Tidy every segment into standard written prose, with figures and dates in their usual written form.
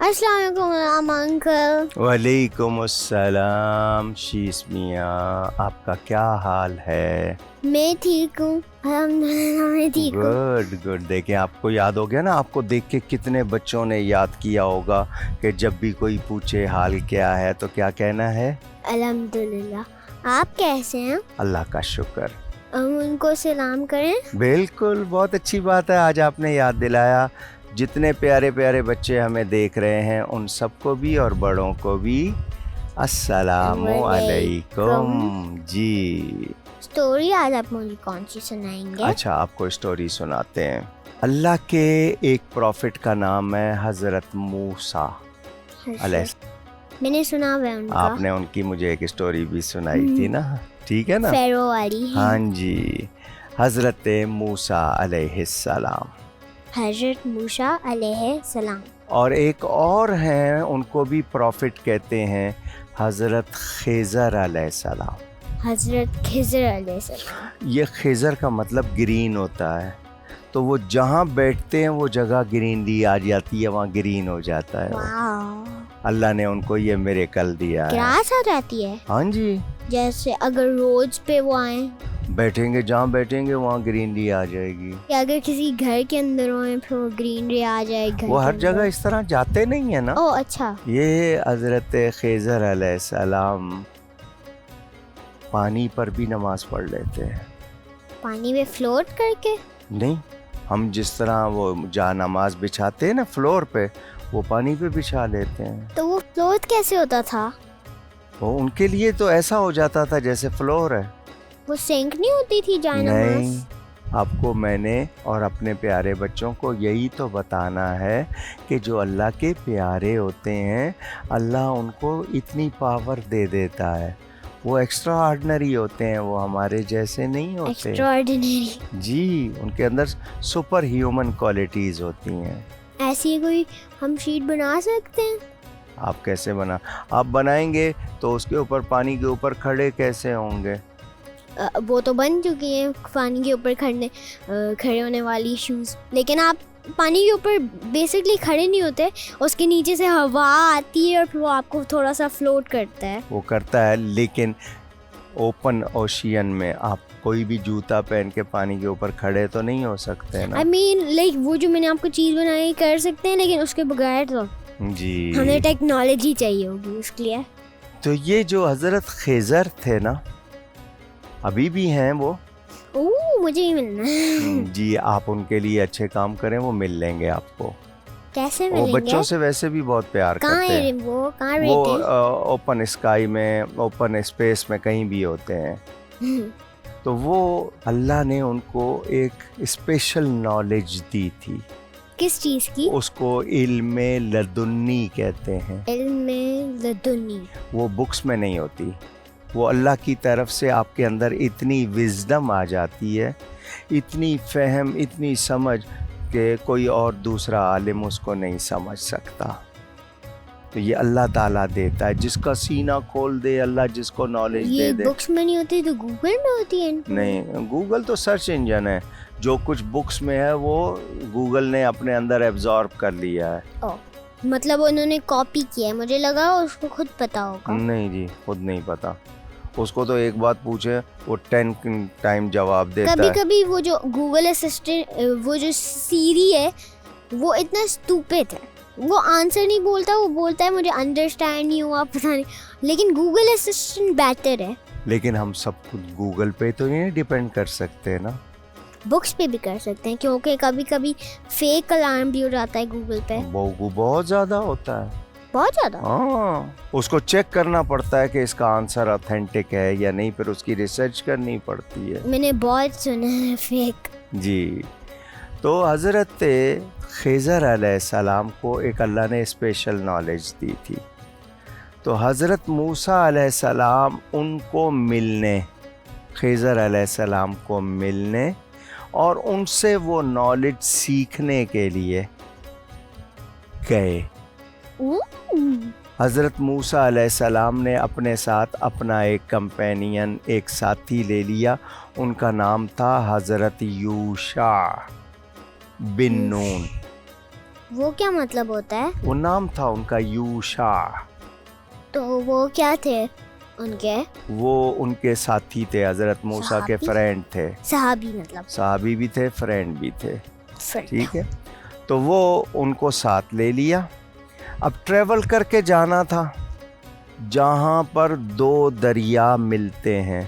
السلام علیکم انکل. وعلیکم السلام شیس میاں، آپ کا کیا حال ہے؟ میں ٹھیک ہوں الحمدللہ، میں ٹھیک ہوں. Good good. دیکھیں آپ کو یاد ہو گیا نا، آپ کو دیکھ کے کتنے بچوں نے یاد کیا ہوگا کہ جب بھی کوئی پوچھے حال کیا ہے تو کیا کہنا ہے؟ الحمدللہ. آپ کیسے ہیں؟ اللہ کا شکر. ہم ان کو سلام کریں. بالکل، بہت اچھی بات ہے، آج آپ نے یاد دلایا. جتنے پیارے پیارے بچے ہمیں دیکھ رہے ہیں ان سب کو بھی اور بڑوں کو بھی السلام علیکم. جی اسٹوری آج آپ مجھے کون سی سنائیں گے؟ اچھا، آپ کو اسٹوری سناتے ہیں. اللہ کے ایک پروفٹ کا نام ہے حضرت موسیٰ علیہ السلام. میں نے سنا ہوا ہے ان کا. آپ نے ان کی مجھے ایک اسٹوری بھی سنائی تھی نا، ٹھیک ہے نا؟ فیرو والی. ہاں جی، حضرت موسیٰ علیہ السلام. حضرت موسیٰ علیہ السلام. اور ایک اور ہیں، ان کو بھی پروفٹ کہتے ہیں، حضرت خضر علیہ السلام. حضرت خضر علیہ السلام. یہ خضر کا مطلب گرین ہوتا ہے، تو وہ جہاں بیٹھتے ہیں وہ جگہ گرینری آ جاتی ہے، وہاں گرین ہو جاتا ہے. واو. اللہ نے ان کو یہ میریکل دیا ہے. گراس آ جاتی ہے؟ ہاں جی، جیسے اگر روڈز پہ وہ آئیں، بیٹھیں گے جہاں بیٹھیں گے وہاں گرینری آ جائے گی. یا اگر کسی گھر کے اندر ہوئیں پھر وہ گرینری آ جائے گھر وہ کے ہر اندر. جگہ اس طرح جاتے نہیں ہیں نا. او اچھا. یہ حضرت خضر علیہ السلام پانی پر بھی نماز پڑھ لیتے ہیں. پانی میں فلوٹ کر کے؟ نہیں، ہم جس طرح وہ جہاں نماز بچھاتے ہیں نا فلور پہ، وہ پانی پہ بچھا لیتے ہیں. تو وہ فلوٹ کیسے ہوتا تھا؟ وہ ان کے لیے تو ایسا ہو جاتا تھا جیسے فلور ہے. وہ سینک نہیں ہوتی تھی جائے نہیں، نماز؟ آپ کو میں نے اور اپنے پیارے بچوں کو یہی تو بتانا ہے کہ جو اللہ کے پیارے ہوتے ہیں اللہ ان کو اتنی پاور دے دیتا ہے. وہ ایکسٹرا آرڈنری ہوتے ہیں، وہ ہمارے جیسے نہیں ہوتے. Extra ordinary. جی، ان کے اندر سپر ہیومن کوالٹیز ہوتی ہیں. ایسی کوئی ہم شیٹ بنا سکتے ہیں؟ آپ کیسے آپ بنائیں گے تو اس کے اوپر پانی کے اوپر کھڑے کیسے ہوں گے؟ وہ تو بن چکی ہیں پانی کے اوپر کھڑے ہونے والی شوز، لیکن آپ پانی کے اوپر بیسکلی کھڑے نہیں ہوتے، اس کے نیچے سے ہوا آتی ہے اور پھر وہ آپ کو تھوڑا سا فلوٹ کرتا ہے. وہ کرتا ہے، لیکن اوپن اوشین میں آپ کوئی بھی جوتا پہن کے پانی کے اوپر کھڑے تو نہیں ہو سکتے نا. آئی مین لائک وہ جو میں نے آپ کو چیز بنائی کر سکتے ہیں، لیکن اس کے بغیر تو جی ہمیں ٹیکنالوجی چاہیے ہوگی اس کے لیے. تو یہ جو حضرت خضر تھے نا، ابھی بھی ہیں وہ. مجھے ہی ملنا ہے. جی، آپ ان کے لیے اچھے کام کریں، وہ مل لیں گے آپ کو. کیسے وہ ملیں گے؟ بچوں سے ویسے بھی بہت پیار کرتے ہیں. وہ کہاں وہ رہتے اوپن اسکائی میں، اوپن اسپیس میں کہیں بھی ہوتے ہیں. ہیں؟ تو وہ اللہ نے ان کو ایک اسپیشل نالج دی تھی. کس چیز کی؟ اس کو علم لدنی کہتے ہیں. علم لدنی. وہ بکس میں نہیں ہوتی، وہ اللہ کی طرف سے آپ کے اندر اتنی وزڈم آ جاتی ہے، اتنی فہم، اتنی سمجھ کہ کوئی اور دوسرا عالم اس کو نہیں سمجھ سکتا. تو یہ اللہ تعالیٰ دیتا ہے، جس کا سینہ کھول دے اللہ، جس کو نالج دے یہ دے. بکس میں نہیں ہوتی تو گوگل میں ہوتی ہے؟ نہیں، گوگل تو سرچ انجن ہے. جو کچھ بکس میں ہے وہ گوگل نے اپنے اندر ایبزارب کر لیا ہے. مطلب انہوں نے کاپی کیا ہے، مجھے لگا اس کو خود پتا ہوگا. نہیں جی، خود نہیں پتا. اس کو تو ایک بات پوچھے وہ 10 ٹائم جواب دیتا ہے. کبھی کبھی وہ جو گوگل اسسٹنٹ، وہ جو سیری ہے، وہ اتنا اسٹوپڈ ہے، وہ آنسر نہیں بولتا، وہ بولتا ہے مجھے انڈرسٹینڈ نہیں ہوا، پتہ نہیں. لیکن گوگل اسسٹنٹ بیٹر ہے. لیکن ہم سب کچھ گوگل پہ تو نہیں ڈیپینڈ کر سکتے نا. بکس پہ بھی کر سکتے ہیں، کیونکہ کبھی کبھی فیک الارم بھی ہو جاتا ہے گوگل پہ. وہ بہت زیادہ ہوتا ہے. بہت زیادہ. ہاں، اس کو چیک کرنا پڑتا ہے کہ اس کا آنسر اوتھینٹک ہے یا نہیں، پھر اس کی ریسرچ کرنی پڑتی ہے. میں نے بہت سنا ہے فیک. جی، تو حضرت خضر علیہ السلام کو ایک اللہ نے اسپیشل نالج دی تھی. تو حضرت موسیٰ علیہ السلام ان کو ملنے، خضر علیہ السلام کو ملنے اور ان سے وہ نالج سیکھنے کے لیے گئے. حضرت موسیٰ علیہ السلام نے اپنے ساتھ اپنا ایک کمپینین، ایک ساتھی لے لیا. ان کا نام تھا حضرت یوشع بن نون. وہ کیا مطلب ہوتا ہے؟ وہ نام تھا ان کا یوشع. تو وہ کیا تھے ان کے؟ وہ ان کے ساتھی تھے, حضرت موسیٰ کے فرینڈ تھے. صحابی مطلب صحابی بھی تھے, فرینڈ بھی تھے. friend. ٹھیک ہے, تو وہ ان کو ساتھ لے لیا. اب ٹریول کر کے جانا تھا جہاں پر 2 دریا ملتے ہیں,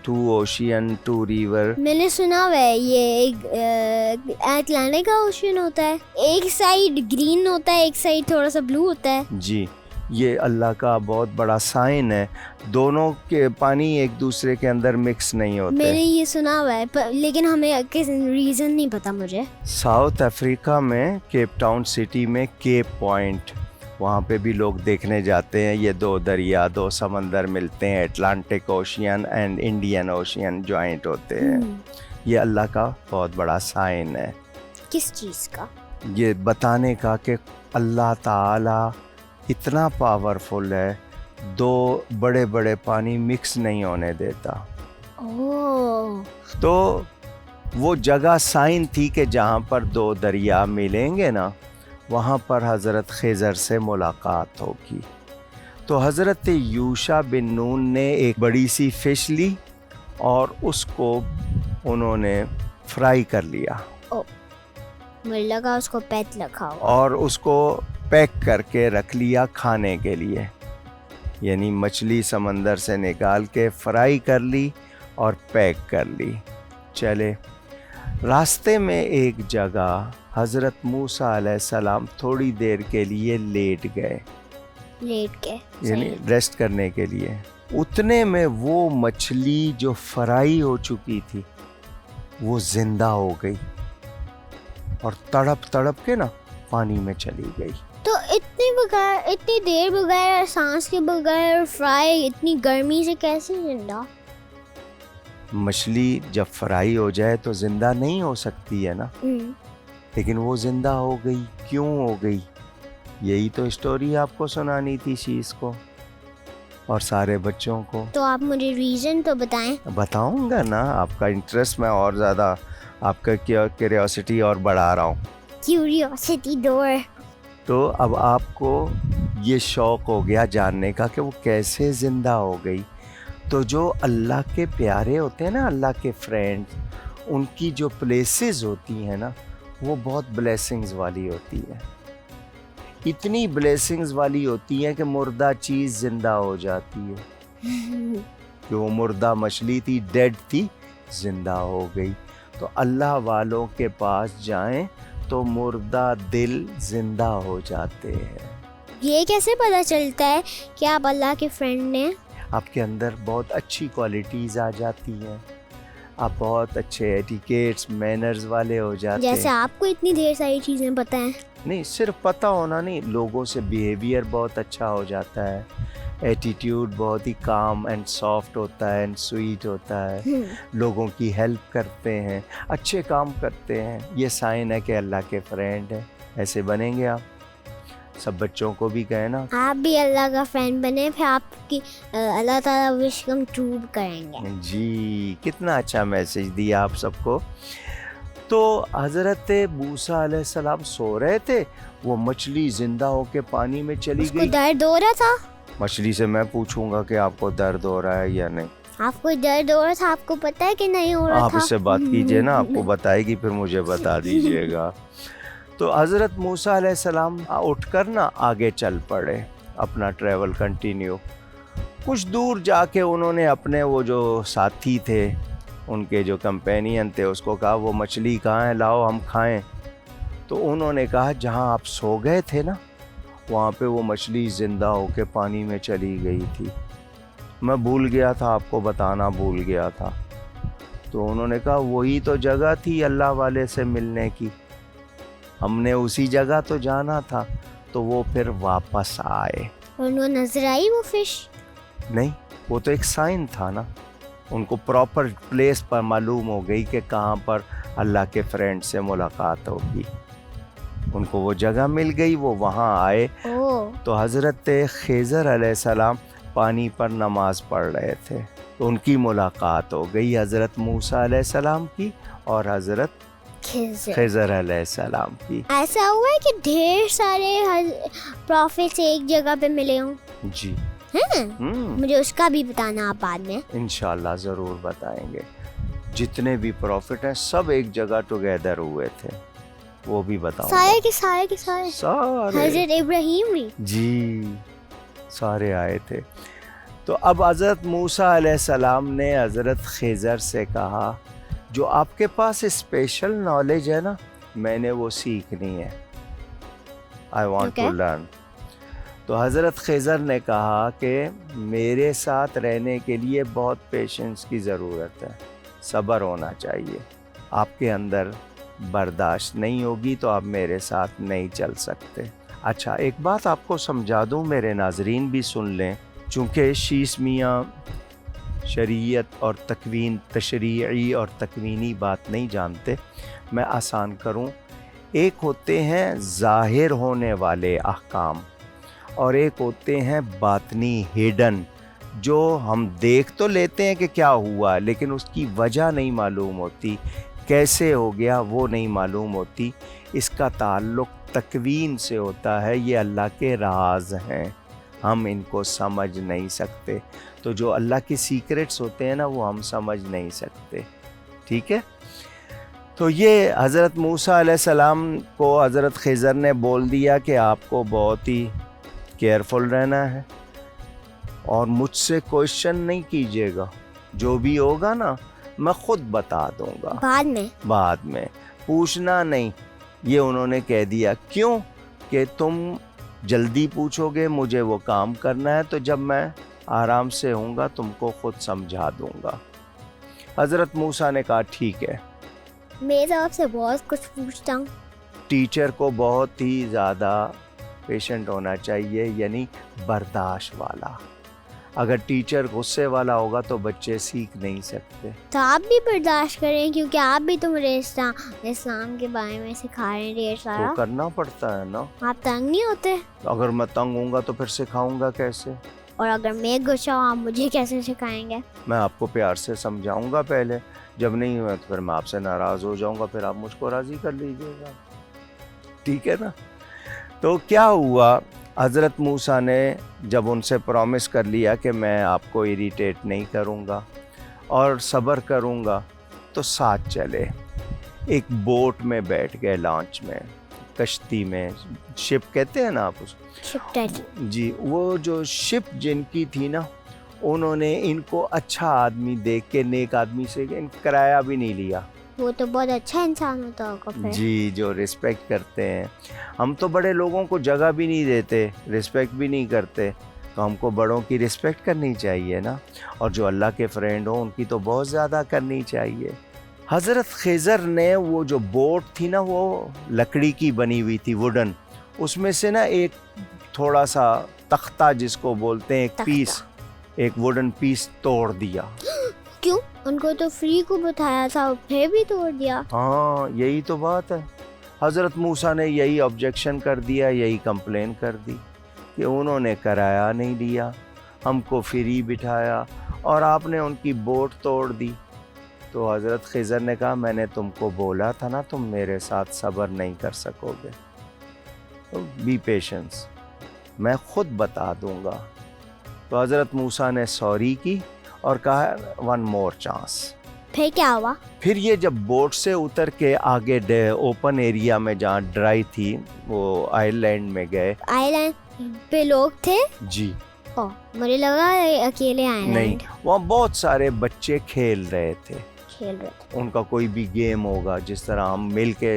2 اوشین 2 ریور. میں نے سنا ہوا ہے یہ اٹلانٹک کا اوشین ہوتا ہے, ایک سائڈ گرین ہوتا ہے, ایک سائڈ تھوڑا سا بلو ہوتا ہے. جی, یہ اللہ کا بہت بڑا سائن ہے. دونوں کے پانی ایک دوسرے کے اندر مکس نہیں ہوتے. میں نے یہ سنا ہوا ہے لیکن ہمیں ریزن نہیں پتا مجھے. ساؤتھ افریقہ میں کیپ ٹاؤن سٹی میں کیپ پوائنٹ, وہاں پہ بھی لوگ دیکھنے جاتے ہیں. یہ 2 دریا 2 سمندر ملتے ہیں, Atlantic ocean and Indian ocean joint ہوتے ہیں. یہ اللہ کا بہت بڑا سائن ہے. کس چیز کا؟ یہ بتانے کا کہ اللہ تعالی اتنا پاورفل ہے, 2 بڑے بڑے پانی مکس نہیں ہونے دیتا. تو وہ جگہ سائن تھی کہ جہاں پر 2 دریا ملیں گے نا, وہاں پر حضرت خضر سے ملاقات ہوگی. تو حضرت یوشع بن نون نے ایک بڑی سی فش لی اور اس کو انہوں نے فرائی کر لیا. مجھے لگا اس کو پیک رکھا ہوا. اور اس کو پیک کر کے رکھ لیا کھانے کے لیے. یعنی مچھلی سمندر سے نکال کے فرائی کر لی اور پیک کر لی. چلے راستے میں ایک جگہ حضرت موسیٰ علیہ السلام تھوڑی دیر کے لیے لیٹ گئے, لیٹ کے یعنی ریسٹ کرنے کے لیے. اتنے میں وہ مچھلی جو فرائی ہو چکی تھی وہ زندہ ہو گئی اور تڑپ تڑپ کے نا پانی میں چلی گئی. تو اتنی دیر بغیر سانس کے بغیر فرائی, اتنی گرمی سے کیسے زندہ؟ مچھلی جب فرائی ہو جائے تو زندہ نہیں ہو سکتی ہے نا, لیکن وہ زندہ ہو گئی. کیوں ہو گئی؟ یہی تو اسٹوری آپ کو سنانی تھی شیز کو اور سارے بچوں کو. تو آپ مجھے ریزن تو بتائیں. بتاؤں گا نا, آپ کا انٹرسٹ میں اور زیادہ آپ کا کیوریوسٹی اور بڑھا رہا ہوں. کیوریوسٹی ڈور. تو اب آپ کو یہ شوق ہو گیا جاننے کا کہ وہ کیسے زندہ ہو گئی. تو جو اللہ کے پیارے ہوتے ہیں نا, اللہ کے فرینڈ, ان کی جو پلیسز ہوتی ہیں نا وہ بہت بلیسنگز والی ہوتی ہے. اتنی بلیسنگز والی ہوتی ہیں کہ مردہ چیز زندہ ہو جاتی ہے. کہ وہ مردہ مچھلی تھی, ڈیڈ تھی, زندہ ہو گئی. تو اللہ والوں کے پاس جائیں تو مردہ دل زندہ ہو جاتے ہیں. یہ کیسے پتہ چلتا ہے کہ آپ اللہ کے فرینڈ ہیں؟ آپ کے اندر بہت اچھی کوالٹیز آ جاتی ہیں, آپ بہت اچھے ایٹیکیٹس مینرز والے ہو جاتے ہیں. جیسے آپ کو اتنی ڈھیر ساری چیزیں پتہ ہیں. نہیں, صرف پتہ ہونا نہیں, لوگوں سے بیہیویئر بہت اچھا ہو جاتا ہے, ایٹیٹیوڈ بہت ہی کام اینڈ سافٹ ہوتا ہے اینڈ سویٹ ہوتا ہے, لوگوں کی ہیلپ کرتے ہیں, اچھے کام کرتے ہیں. یہ سائن ہے کہ اللہ کے فرینڈ ہیں. ایسے بنیں گے آپ. سب بچوں کو بھی کہیں نا آپ بھی اللہ کا فرینڈ بنے, پھر آپ کی اللہ تعالیٰ وش کم ٹرو کریں گے. جی, کتنا اچھا میسج دیا آپ سب کو. تو حضرت موسیٰ علیہ السلام سو رہے تھے, وہ مچھلی زندہ ہو کے پانی میں چلی گئی. اس کو درد ہو رہا تھا؟ مچھلی سے میں پوچھوں گا کہ آپ کو درد ہو رہا ہے یا نہیں. آپ کو درد ہو رہا تھا, آپ کو پتہ ہے کہ نہیں ہو رہا تھا؟ آپ اس سے بات کیجئے نا, آپ کو بتائے گی, پھر مجھے بتا دیجئے گا. تو حضرت موسیٰ علیہ السلام اٹھ کر نا آگے چل پڑے, اپنا ٹریول کنٹینیو. کچھ دور جا کے انہوں نے اپنے وہ جو ساتھی تھے, ان کے جو کمپینین تھے, اس کو کہا وہ مچھلی کہاں ہے, لاؤ ہم کھائیں. تو انہوں نے کہا جہاں آپ سو گئے تھے نا وہاں پہ وہ مچھلی زندہ ہو کے پانی میں چلی گئی تھی. میں بھول گیا تھا, آپ کو بتانا بھول گیا تھا. تو انہوں نے کہا وہی تو جگہ تھی اللہ والے سے ملنے کی, ہم نے اسی جگہ تو جانا تھا. تو وہ پھر واپس آئے. اور انہوں نظر آئی وہ فش؟ نہیں, وہ تو ایک سائن تھا نا, ان کو پراپر پلیس پر معلوم ہو گئی کہ کہاں پر اللہ کے فرینڈ سے ملاقات ہوگی. ان کو وہ جگہ مل گئی, وہ وہاں آئے. تو حضرت خضر علیہ السلام پانی پر نماز پڑھ رہے تھے, تو ان کی ملاقات ہو گئی حضرت موسیٰ علیہ السلام کی اور حضرت خضر علیہ السلام کی. ایسا ہوا ہے کہ ڈھیر سارے پروفٹس ایک جگہ پہ ملے ہوں؟ جی مجھے اس کا بھی بتانا آپ بعد میں. انشاءاللہ ضرور بتائیں گے. جتنے بھی پروفٹ ہیں سب ایک جگہ ٹوگیدر ہوئے تھے, وہ بھی بتاؤں گا. سارے کے سارے حضرت ابراہیم بھی جی سارے آئے تھے. تو اب حضرت موسیٰ علیہ السلام نے حضرت خضر سے کہا جو آپ کے پاس اسپیشل نالج ہے نا, میں نے وہ سیکھنی ہے. I want to learn. تو حضرت خضر نے کہا کہ میرے ساتھ رہنے کے لیے بہت پیشنس کی ضرورت ہے, صبر ہونا چاہیے. آپ کے اندر برداشت نہیں ہوگی تو آپ میرے ساتھ نہیں چل سکتے. اچھا ایک بات آپ کو سمجھا دوں, میرے ناظرین بھی سن لیں, چونکہ شیس میاں شریعت اور تشریعی اور تکوینی بات نہیں جانتے, میں آسان کروں. ایک ہوتے ہیں ظاہر ہونے والے احکام اور ایک ہوتے ہیں باطنی ہیڈن, جو ہم دیکھ تو لیتے ہیں کہ کیا ہوا لیکن اس کی وجہ نہیں معلوم ہوتی, کیسے ہو گیا وہ نہیں معلوم ہوتی. اس کا تعلق تکوین سے ہوتا ہے. یہ اللہ کے راز ہیں, ہم ان کو سمجھ نہیں سکتے. تو جو اللہ کے سیکرٹس ہوتے ہیں نا وہ ہم سمجھ نہیں سکتے. ٹھیک ہے. تو یہ حضرت موسیٰ علیہ السلام کو حضرت خضر نے بول دیا کہ آپ کو بہت ہی کیئرفل رہنا ہے اور مجھ سے کوشچن نہیں کیجیے گا, جو بھی ہوگا نا میں خود بتا دوں گا بعد میں پوچھنا نہیں. یہ انہوں نے کہہ دیا. کیوں کہ تم جلدی پوچھو گے, مجھے وہ کام کرنا ہے, تو جب میں آرام سے ہوں گا تم کو خود سمجھا دوں گا. حضرت موسیٰ نے کہا ٹھیک ہے. میں آپ سے بہت کچھ پوچھتا ہوں. ٹیچر کو بہت ہی زیادہ پیشنٹ ہونا چاہیے, یعنی برداشت والا. اگر ٹیچر غصے والا ہوگا تو بچے سیکھ نہیں سکتے. تو آپ بھی برداشت کریں, کیونکہ آپ بھی تو مجھے اسلام کے بارے میں سکھا رہے ہیں ڈھیر سارا. تو کرنا پڑتا ہے نا. آپ تنگ نہیں ہوتے؟ اگر میں تنگ ہوں گا تو پھر سکھاؤں گا کیسے؟ اور اگر میں غصہ ہوں آپ مجھے کیسے سکھائیں گے؟ میں آپ کو پیار سے سمجھاؤں گا پہلے, جب نہیں ہوا تو پھر میں آپ سے ناراض ہو جاؤں گا, پھر آپ مجھ کو راضی کر لیجیے گا. ٹھیک ہے نا. تو کیا ہوا, حضرت موسیٰ نے جب ان سے پرومس کر لیا کہ میں آپ کو اریٹیٹ نہیں کروں گا اور صبر کروں گا, تو ساتھ چلے. ایک بوٹ میں بیٹھ گئے, لانچ میں, کشتی میں, شپ کہتے ہیں نا آپ اس جی. وہ جو شپ جن کی تھی نا, انہوں نے ان کو اچھا آدمی دیکھ کے, نیک آدمی سے ان کرایہ بھی نہیں لیا. وہ تو بہت اچھا انسان ہوتا ہوگا جی, جو رسپیکٹ کرتے ہیں. ہم تو بڑے لوگوں کو جگہ بھی نہیں دیتے, رسپیکٹ بھی نہیں کرتے, تو ہم کو بڑوں کی رسپیکٹ کرنی چاہیے نا. اور جو اللہ کے فرینڈ ہوں ان کی تو بہت زیادہ کرنی چاہیے. حضرت خضر نے وہ جو بوٹ تھی نا, وہ لکڑی کی بنی ہوئی تھی, ووڈن, اس میں سے نا ایک تھوڑا سا تختہ جس کو بولتے ہیں, ایک پیس, ایک ووڈن پیس توڑ دیا. کیوں؟ ان کو تو فری کو بتایا تھا, پھر بھی توڑ دیا. ہاں یہی تو بات ہے. حضرت موسیٰ نے یہی آبجیکشن کر دیا, یہی کمپلین کر دی کہ انہوں نے کرایہ نہیں لیا, ہم کو فری بٹھایا اور آپ نے ان کی بوٹ توڑ دی. تو حضرت خضر نے کہا میں نے تم کو بولا تھا نا تم میرے ساتھ صبر نہیں کر سکو گے, بی پیشنس, میں خود بتا دوں گا. تو حضرت موسیٰ نے سوری کی اور کہا ون مور چانس. پھر کیا ہوا؟ پھر یہ جب بوٹ سے اتر کے آگے اوپن ایریا میں جہاں ڈرائی تھی, وہ آئل لینڈ میں گئے. آئل لینڈ پہ لوگ تھے؟ جی. مجھے لگا اکیلے آئے نہیں, وہاں بہت سارے بچے کھیل رہے تھے. ان کا کوئی بھی گیم ہوگا, جس طرح ہم مل کے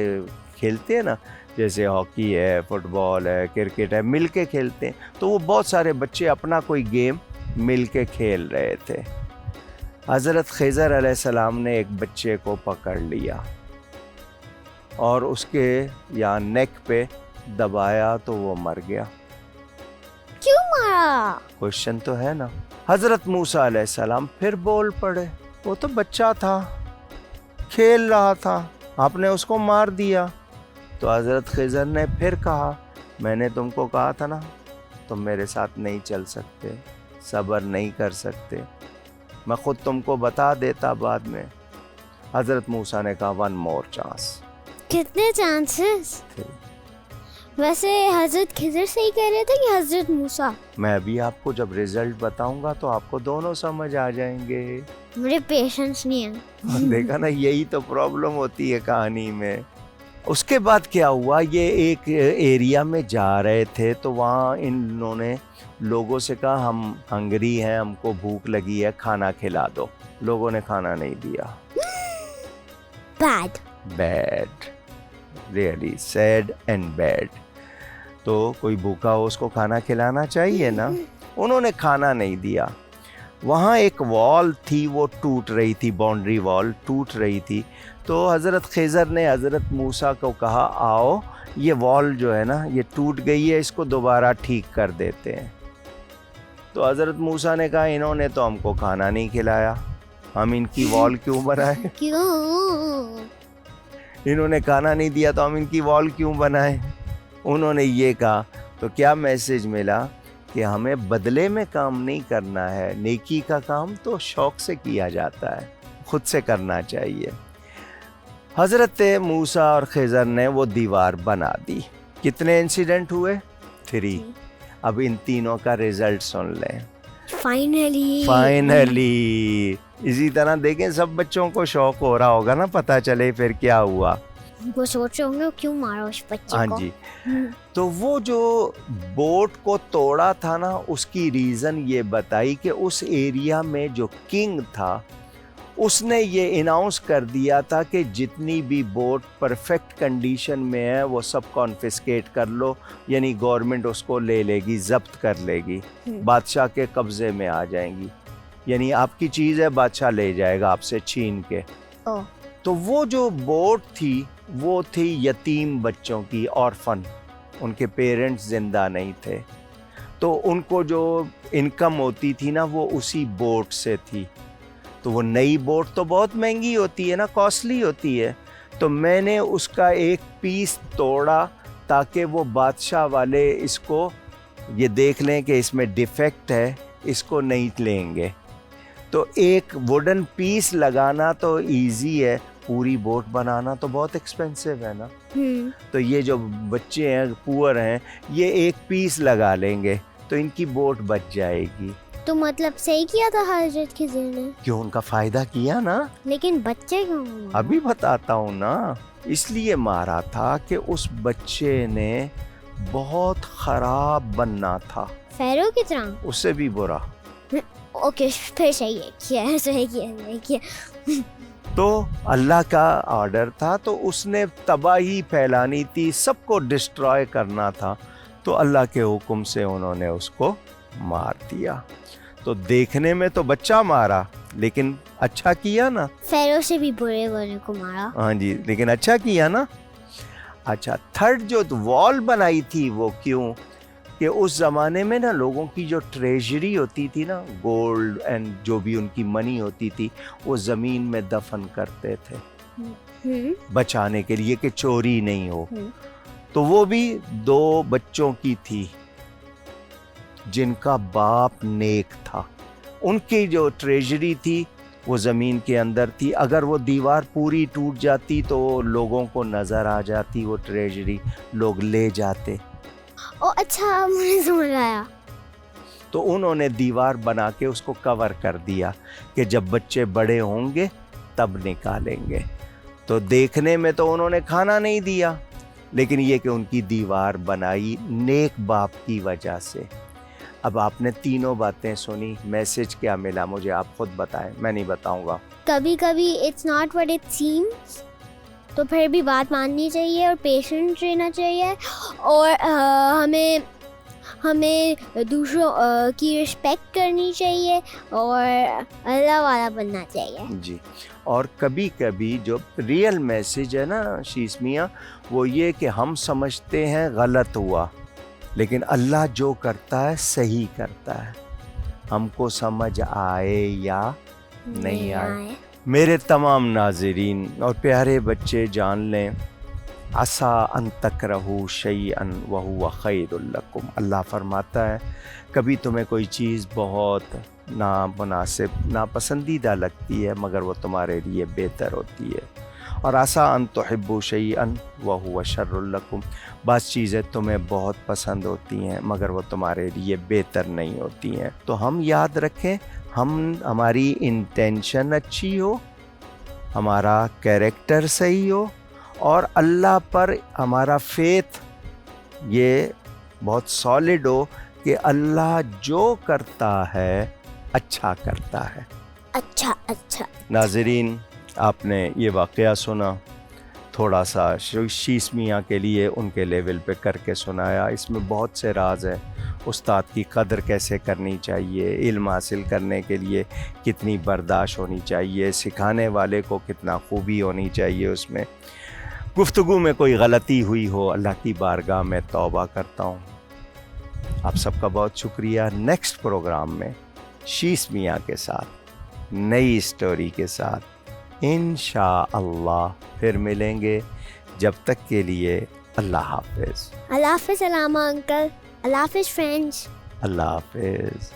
کھیلتے ہیں نا, جیسے ہاکی ہے, فٹ بال ہے, کرکٹ ہے, مل کے کھیلتے ہیں. تو وہ بہت سارے بچے اپنا کوئی گیم مل کے کھیل رہے تھے. حضرت خضر علیہ السلام نے ایک بچے کو پکڑ لیا اور اس کے یا نیک پہ دبایا تو وہ مر گیا. کیوں مارا؟ کوشچن تو ہے نا. حضرت موسیٰ علیہ السلام پھر بول پڑے, وہ تو بچہ تھا, کھیل رہا تھا, آپ نے اس کو مار دیا. تو حضرت خضر نے پھر کہا میں نے تم کو کہا تھا نا تم میرے ساتھ نہیں چل سکتے, صبر نہیں کر سکتے, میں خود تم کو بتا دیتا بعد میں. حضرت موسیٰ نے کہا ون مور چانس. کتنے چانسز؟ ویسے حضرت خضر صحیح کہہ رہے تھے کہ حضرت موسیٰ؟ میں ابھی آپ کو جب رزلٹ بتاؤں گا تو آپ کو دونوں سمجھ آ جائیں گے. مجھے پیشنس نہیں ہے. دیکھا نا, یہی تو پرابلم ہوتی ہے کہانی میں. اس کے بعد کیا ہوا, یہ ایک ایریا میں جا رہے تھے تو وہاں انہوں نے لوگوں سے کہا ہم ہنگری ہیں, ہم کو بھوک لگی ہے, کھانا کھلا دو. لوگوں نے کھانا نہیں دیا. Bad, really sad and bad. تو کوئی بھوکا ہو اس کو کھانا کھلانا چاہیے نا. انہوں نے کھانا نہیں دیا. وہاں ایک وال تھی وہ ٹوٹ رہی تھی, باؤنڈری وال ٹوٹ رہی تھی. تو حضرت خضر نے حضرت موسیٰ کو کہا آؤ یہ وال جو ہے نا یہ ٹوٹ گئی ہے, اس کو دوبارہ ٹھیک کر دیتے ہیں. تو حضرت موسیٰ نے کہا انہوں نے تو ہم کو کھانا نہیں کھلایا, ہم ان کی وال کیوں بنائیں؟ کیوں؟ انہوں نے کھانا نہیں دیا تو ہم ان کی وال کیوں بنائیں؟ انہوں نے یہ کہا. تو کیا میسج ملا کہ ہمیں بدلے میں کام نہیں کرنا ہے, نیکی کا کام تو شوق سے کیا جاتا ہے, خود سے کرنا چاہیے. حضرت موسیٰ اور خضر نے وہ دیوار بنا دی. کتنے انسیڈنٹ ہوئے؟ 3. اب ان تینوں کا رزلٹ سن لیں. فائنلی اسی طرح دیکھیں سب بچوں کو شوق ہو رہا ہوگا نا, پتہ چلے پھر کیا ہوا. وہ سوچ رہے ہوں گے کیوں مارا اس بچے کو. ہاں جی. تو وہ جو بوٹ کو توڑا تھا نا, اس کی ریزن یہ بتائی کہ اس ایریا میں جو کنگ تھا اس نے یہ اناؤنس کر دیا تھا کہ جتنی بھی بوٹ پرفیکٹ کنڈیشن میں ہے وہ سب کانفسکیٹ کر لو, یعنی گورنمنٹ اس کو لے لے گی, ضبط کر لے گی, بادشاہ کے قبضے میں آ جائیں گی. یعنی آپ کی چیز ہے, بادشاہ لے جائے گا آپ سے چھین کے. تو وہ جو بوٹ تھی وہ تھی یتیم بچوں کی, آرفن, ان کے پیرنٹس زندہ نہیں تھے. تو ان کو جو انکم ہوتی تھی نا وہ اسی بوٹ سے تھی. تو وہ نئی بوٹ تو بہت مہنگی ہوتی ہے نا, کاسٹلی ہوتی ہے. تو میں نے اس کا ایک پیس توڑا تاکہ وہ بادشاہ والے اس کو یہ دیکھ لیں کہ اس میں ڈیفیکٹ ہے, اس کو نہیں لیں گے. تو ایک ووڈن پیس لگانا تو ایزی ہے, پوری بوٹ بنانا تو بہت ایکسپینسو ہے نا. تو یہ جو بچے ہیں پور ہیں یہ ایک پیس لگا لیں گے تو ان کی بوٹ بچ جائے گی. تو مطلب صحیح کیا تھا حضرت خضر نے, کیوں ان کا فائدہ کیا نا. لیکن بچے کیوں؟ ابھی بتاتا ہوں نا. اس لیے مارا تھا کہ اس بچے نے بہت خراب بننا تھا, فیرو کی طرح, اس سے بھی برا. اوکے پھر صحیح کیا. تو اللہ کا آرڈر تھا تو اس نے تباہی پھیلانی تھی, سب کو ڈسٹرائے کرنا تھا. تو اللہ کے حکم سے انہوں نے اس کو مار دیا. تو دیکھنے میں تو بچہ مارا لیکن اچھا کیا نا. فیرو سے بھی برے والے کو مارا. ہاں جی, لیکن اچھا کیا نا. اچھا, تھرڈ جو وال بنائی تھی وہ کیوں کہ اس زمانے میں نا لوگوں کی جو ٹریجری ہوتی تھی نا, گولڈ اینڈ جو بھی ان کی منی ہوتی تھی, وہ زمین میں دفن کرتے تھے بچانے کے لیے کہ چوری نہیں ہو. تو وہ بھی 2 بچوں کی تھی جن کا باپ نیک تھا. ان کی جو ٹریجری تھی وہ زمین کے اندر تھی. اگر وہ دیوار پوری ٹوٹ جاتی تو لوگوں کو نظر آ جاتی وہ ٹریجری, لوگ لے جاتے. اچھا مجھے سمجھ آیا. تو انہوں نے دیوار بنا کے اس کو کور کر دیا کہ جب بچے بڑے ہوں گے تب نکالیں گے. تو دیکھنے میں تو انہوں نے کھانا نہیں دیا, لیکن یہ کہ ان کی دیوار بنائی نیک باپ کی وجہ سے. اب آپ نے تینوں باتیں سنی, میسج کیا ملا مجھے آپ خود بتائیں, میں نہیں بتاؤں گا. کبھی کبھی it's not what it seems, تو پھر بھی بات ماننی چاہیے اور پیشنٹ رہنا چاہیے, اور ہمیں دوسروں کی رسپیکٹ کرنی چاہیے اور اللہ والا بننا چاہیے. جی, اور کبھی کبھی جو ریئل میسج ہے نا شیس میاں, وہ یہ کہ ہم سمجھتے ہیں غلط ہوا, لیکن اللہ جو کرتا ہے صحیح کرتا ہے, ہم کو سمجھ آئے یا نہیں آئے. میرے تمام ناظرین اور پیارے بچے جان لیں, عسیٰ ان تکرہوا شیئا وہو خیر لکم. اللہ فرماتا ہے کبھی تمہیں کوئی چیز بہت نامناسب, ناپسندیدہ لگتی ہے, مگر وہ تمہارے لیے بہتر ہوتی ہے. اور عسیٰ ان تحبوا شیئا وہو شر لکم، بعض چیزیں تمہیں بہت پسند ہوتی ہیں مگر وہ تمہارے لیے بہتر نہیں ہوتی ہیں۔ تو ہم یاد رکھیں، ہماری انٹینشن اچھی ہو، ہمارا کیریکٹر صحیح ہو، اور اللہ پر ہمارا فیتھ یہ بہت سالڈ ہو کہ اللہ جو کرتا ہے اچھا کرتا ہے۔ اچھا اچھا۔ ناظرین، آپ نے یہ واقعہ سنا، تھوڑا سا شیش میاں کے لیے ان کے لیول پہ کر کے سنایا۔ اس میں بہت سے راز ہیں، استاد کی قدر کیسے کرنی چاہیے، علم حاصل کرنے کے لیے کتنی برداشت ہونی چاہیے، سکھانے والے کو کتنا خوبی ہونی چاہیے اس میں۔ گفتگو میں کوئی غلطی ہوئی ہو، اللہ کی بارگاہ میں توبہ کرتا ہوں۔ آپ سب کا بہت شکریہ۔ نیکسٹ پروگرام میں شیش میاں کے ساتھ نئی اسٹوری کے ساتھ انشاءاللہ پھر ملیں گے۔ جب تک کے لیے اللہ حافظ۔ اللہ حافظ علامہ انکل، اللہ حافظ فرینڈس، اللہ حافظ۔